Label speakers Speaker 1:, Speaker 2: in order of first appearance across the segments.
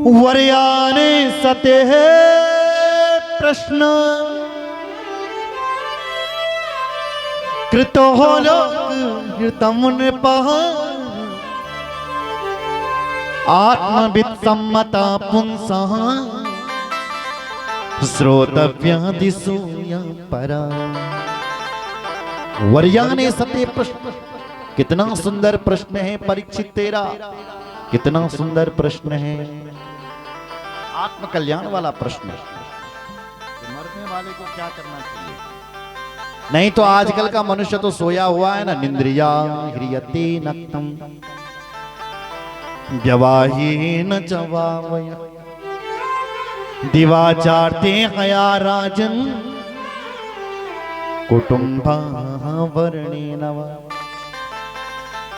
Speaker 1: वर्याने सते प्रश्न कृतो लोककृतं नृपः आत्मवित् सम्मता पुंसः श्रोतव्यादिषु परा। वर्याने सते प्रश्न, कितना सुंदर प्रश्न है परीक्षित तेरा, कितना सुंदर प्रश्न है, आत्म कल्याण वाला प्रश्न है। मरने वाले को क्या करना चाहिए? नहीं तो आजकल का मनुष्य तो सोया हुआ है ना, निंद्रिया ह्रियते नक्तम व्यवाहीन चवावय दिवाचारते हया राजन कुटुंबा वर्णेन वा।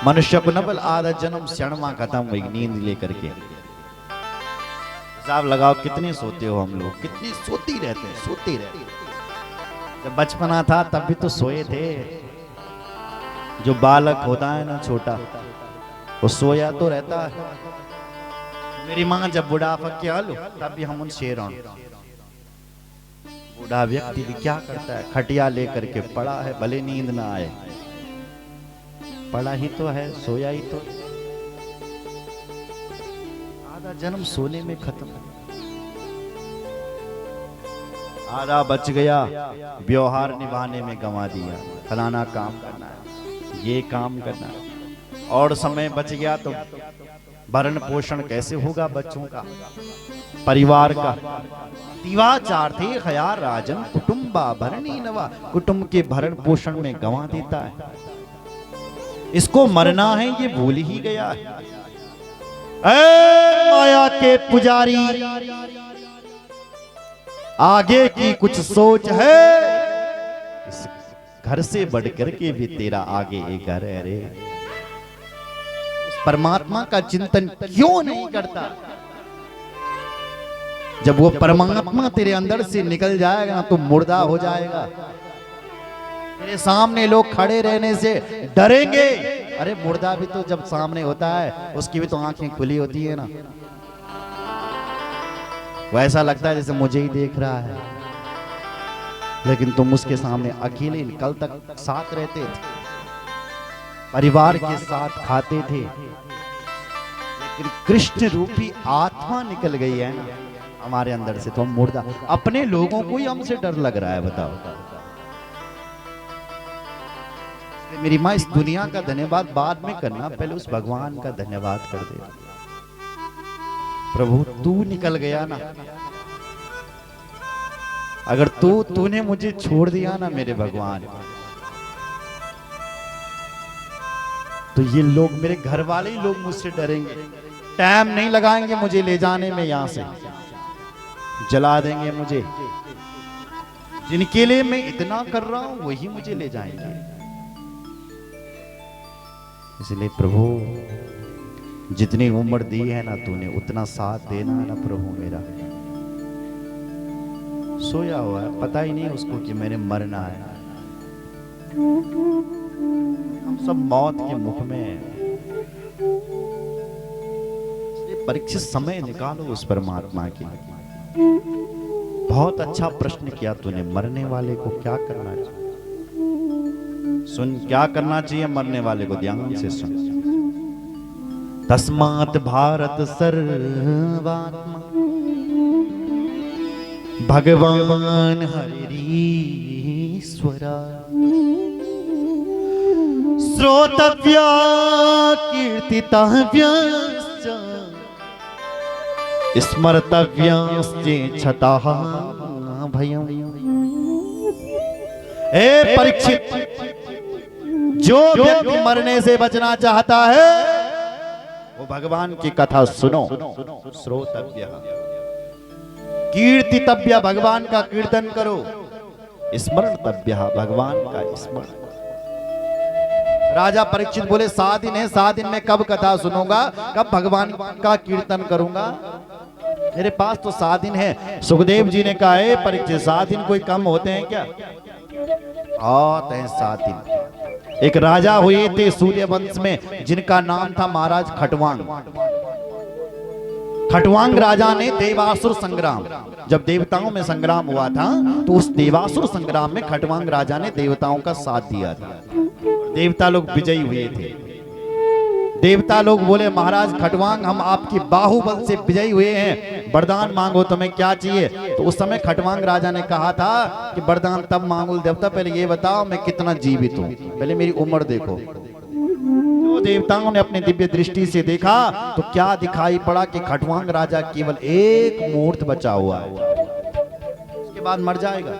Speaker 1: मनुष्य को नबल आधा जन्म क्षणमा खत्म हुई नींद लेकर के। हिसाब लगाओ कितने सोते हो हम लोग, कितनी सोती रहते हैं, सोते रहते हैं। जब बचपना था तब भी तो सोए थे। जो बालक होता है ना छोटा, वो सोया तो रहता है। मेरी माँ जब बुढ़ापा के आलू तब भी हम उन शेरों, बूढ़ा व्यक्ति भी क्या करता है, खटिया लेकर के पड़ा है, भले नींद ना आए, पड़ा ही तो है, सोया ही तो। आधा जन्म सोने में खत्म, आधा बच गया व्यवहार निभाने में गंवा दिया। फलाना काम करना है, ये काम करना है, और समय बच गया तो भरण पोषण कैसे होगा बच्चों का, परिवार का। दिवाचार थे हया राजन कुटुंबा भरणी नवा, कुटुंब के भरण पोषण में गंवा देता है। इसको मरना है ये भूल ही गया है। ऐ माया के पुजारी, आगे की कुछ सोच है, इस घर से बढ़कर के भी तेरा आगे एक घर है रे। परमात्मा का चिंतन क्यों नहीं करता? जब वो परमात्मा तेरे अंदर से निकल जाएगा ना तो मुर्दा हो जाएगा। तेरे सामने लोग खड़े रहने से डरेंगे। अरे मुर्दा भी तो जब सामने होता है उसकी भी तो आंखें खुली होती है ना, वैसा लगता है जैसे मुझे ही देख रहा है। लेकिन तुम उसके सामने अकेले कल तक साथ रहते थे, परिवार के साथ खाते थे, लेकिन कृष्ण रूपी आत्मा निकल गई है ना हमारे अंदर से, तो हम मुर्दा। अपने लोगों को ही हमसे डर लग रहा है, बताओ। मेरी माँ, इस दुनिया का धन्यवाद बाद में करना, पहले उस भगवान का धन्यवाद कर दे। प्रभु तू निकल गया ना, अगर तूने मुझे छोड़ दिया ना मेरे भगवान, तो ये लोग मेरे घर वाले ही लोग मुझसे डरेंगे, टाइम नहीं लगाएंगे मुझे ले जाने में, यहां से जला देंगे मुझे। जिनके लिए मैं इतना कर रहा हूं वही मुझे ले जाएंगे। इसलिए प्रभु जितनी उम्र दी है ना तूने, उतना साथ देना है ना प्रभु मेरा। सोया हुआ है, पता ही नहीं उसको कि मैंने मरना है। हम सब मौत के मुख में हैं। परीक्षित समय निकालो उस परमात्मा के लिए। बहुत अच्छा प्रश्न किया तूने, मरने वाले को क्या करना चाहिए? सुन, क्या करना चाहिए मरने वाले को, ध्यान से सुन। तस्मात् भारत सर्वात्मा भगवान हरिश्वरा श्रोतव्या कीर्तितव्यश्च स्मर्तव्यश्च छताः भयम्। हे परीक्षित, जो व्यक्ति मरने से बचना चाहता है वो भगवान की कथा सुनो। श्रोतव्य कीर्तितव्य, भगवान का कीर्तन करो। स्मरणतव्य, भगवान का स्मरण। राजा परीक्षित बोले 7 दिन है, 7 दिन में कब कथा सुनूंगा, कब भगवान का कीर्तन करूंगा? मेरे पास तो 7 दिन है। सुखदेव जी ने कहा है परीक्षित 7 दिन कोई कम होते हैं क्या? आते हैं 7 दिन। एक राजा हुए थे सूर्य वंश में जिनका नाम था महाराज खटवांग। खटवांग राजा ने देवासुर संग्राम, जब देवताओं में संग्राम हुआ था तो उस देवासुर संग्राम में खटवांग राजा ने देवताओं का साथ दिया था। देवता लोग विजयी हुए थे। देवता लोग बोले महाराज खटवांग हम आपकी बाहुबल से विजयी हुए हैं, वरदान मांगो तुम्हें क्या चाहिए। तो उस समय खटवांग राजा ने कहा था कि वरदान तब मांगो देवता, पहले ये बताओ मैं कितना जीवित हूं, पहले मेरी उम्र देखो। जो देवताओं ने अपनी दिव्य दृष्टि से देखा तो क्या दिखाई पड़ा कि खटवांग राजा केवल एक मुहूर्त बचा हुआ है, उसके बाद मर जाएगा।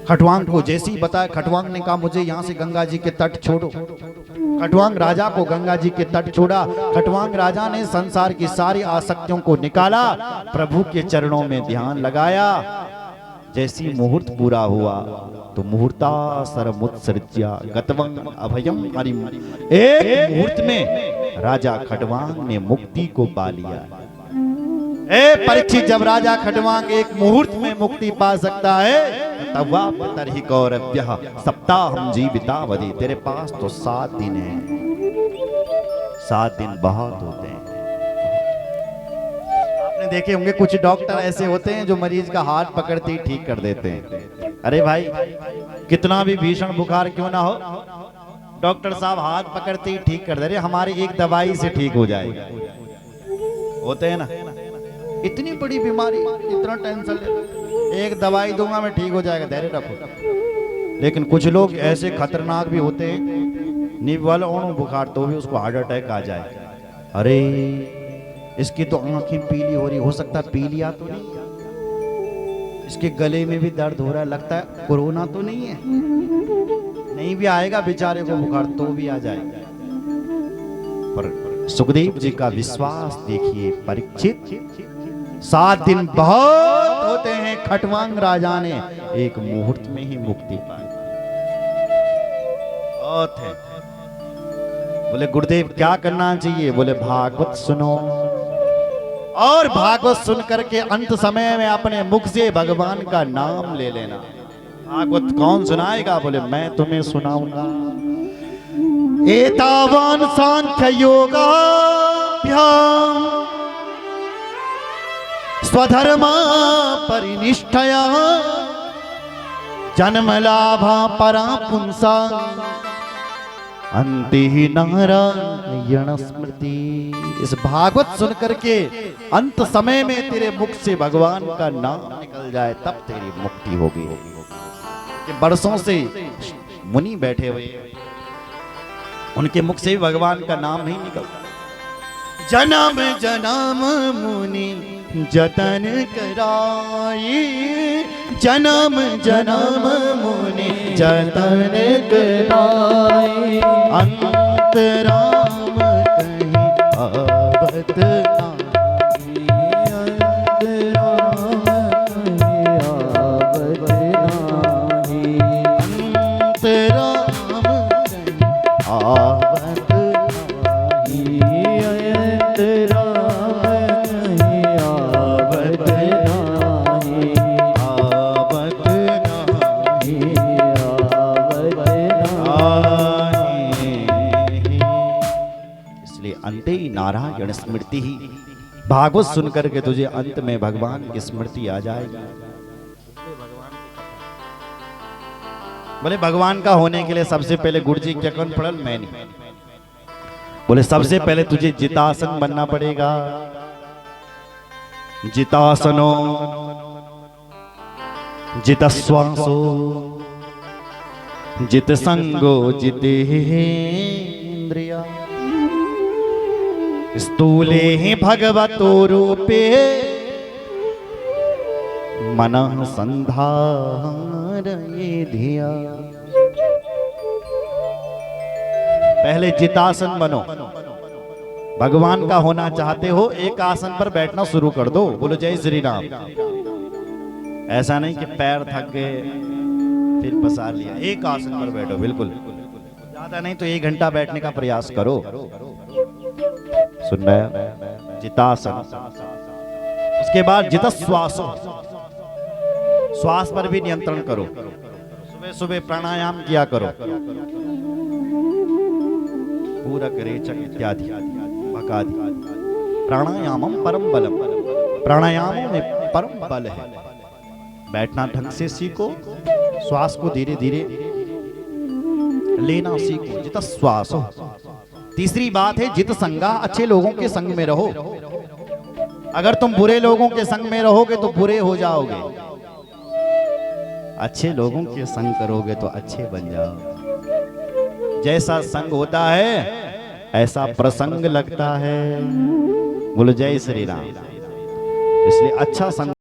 Speaker 1: खटवांग को जैसे ही बताया, खटवांग ने कहा मुझे यहाँ से गंगा जी के तट छोड़ो। खटवांग राजा को गंगा जी के तट छोड़ा। खटवांग राजा ने संसार की सारी आसक्तियों को निकाला, प्रभु के चरणों में ध्यान लगाया। जैसी मुहूर्त पूरा हुआ तो मुहूर्ता सरमुत्सृज्या गतवं अभयम हरिम, एक मुहूर्त में राजा खटवांग ने मुक्ति को पा लिया। परीक्षित, जब राजा खटवांग एक मुहूर्त में मुक्ति पा सकता है तब तरहि कौरव्यः सप्ताहं जीवितावधि, तेरे पास तो 7 दिन है। 7 दिन बहुत होते हैं। आपने देखे होंगे कुछ डॉक्टर ऐसे होते हैं जो मरीज का हाथ पकड़ते ही ठीक कर देते हैं। अरे भाई कितना भी भीषण बुखार क्यों ना हो, डॉक्टर साहब हाथ पकड़ते ही ठीक कर दे रहे, हमारी एक दवाई से ठीक हो जाएगा। होते हैं ना, इतनी बड़ी बीमारी इतना टेंशन ले, एक दवाई दूंगा मैं ठीक हो जाएगा, धैर्य रखो। लेकिन कुछ लोग ऐसे खतरनाक भी होते हैं, निवल और बुखार तो भी उसको हार्ट अटैक आ जाए। अरे इसकी तो आंखें पीली हो रही, हो सकता है पीलिया तो नहीं, इसके गले में भी दर्द हो रहा है, लगता है कोरोना तो नहीं है। नहीं भी आएगा बेचारे को बुखार तो भी आ जाएगा। पर सुखदेव जी का विश्वास देखिए परीक्षित, 7 दिन बहुत होते हैं। खटवांग राजा ने एक मुहूर्त में ही मुक्ति पाई। बहुत है। बोले गुरुदेव क्या करना चाहिए? बोले भागवत सुनो, और भागवत सुन करके अंत समय में अपने मुख से भगवान का नाम ले लेना। भागवत कौन सुनाएगा? बोले मैं तुम्हें सुनाऊंगा। एतावान सांख्य योगाभ्याम स्वधर्मा परिनिष्ठया जन्म लाभा परा पुंसा अंति नारायण स्मृति। इस भागवत सुन करके अंत समय में तेरे मुख से भगवान का नाम निकल जाए तब तेरी मुक्ति होगी। कि वर्षों से मुनि बैठे हुए, उनके मुख से भी भगवान का नाम नहीं निकलता। जन्म जन्म मुनि जतन कराई, जन्म जन्म मुनि जतन कराई, अंतराम कहीं आवत नाही, अंतराम कहीं आवत नाही, अंतराम कहीं आवत नाही, अंतराम अंते नारायण स्मृति ही। भागवत सुनकर के तुझे अंत में भगवान की स्मृति आ जाएगी। बोले भगवान का होने के लिए सबसे पहले गुरु जी क्या कौन पढ़ल? मैं नहीं। बोले सबसे पहले तुझे जितासन बनना पड़ेगा। जितासनो जित श्वासो जित संगो जितेन्द्रिया स्थूले ही भगवतो रूपे मनः संधारये धिया। पहले जितासन बनो। भगवान का होना चाहते हो, एक आसन पर बैठना शुरू कर दो। बोलो जय श्री राम। ऐसा नहीं कि पैर थक गए फिर पसार लिया, एक आसन पर बैठो। बिल्कुल ज्यादा नहीं तो 1 घंटा बैठने का प्रयास करो। सुन रहे? जितासन। उसके बाद जित श्वासो, श्वास पर भी नियंत्रण करो। सुबह सुबह प्राणायाम किया करो, पूरक रेचक इत्यादि। सिखा दी। प्राणायामम परम बलम, प्राणायामों में परम बल है। बैठना ढंग से सीखो, श्वास को धीरे धीरे लेना सीखो, जित श्वास हो। तीसरी बात है जित संगा, अच्छे लोगों के संग में रहो। अगर तुम बुरे लोगों के संग में रहोगे तो बुरे हो जाओगे, अच्छे लोगों के संग करोगे तो अच्छे बन जाओ। जैसा संग होता है ऐसा प्रसंग लगता है। बोलो जय श्री राम। इसलिए अच्छा संग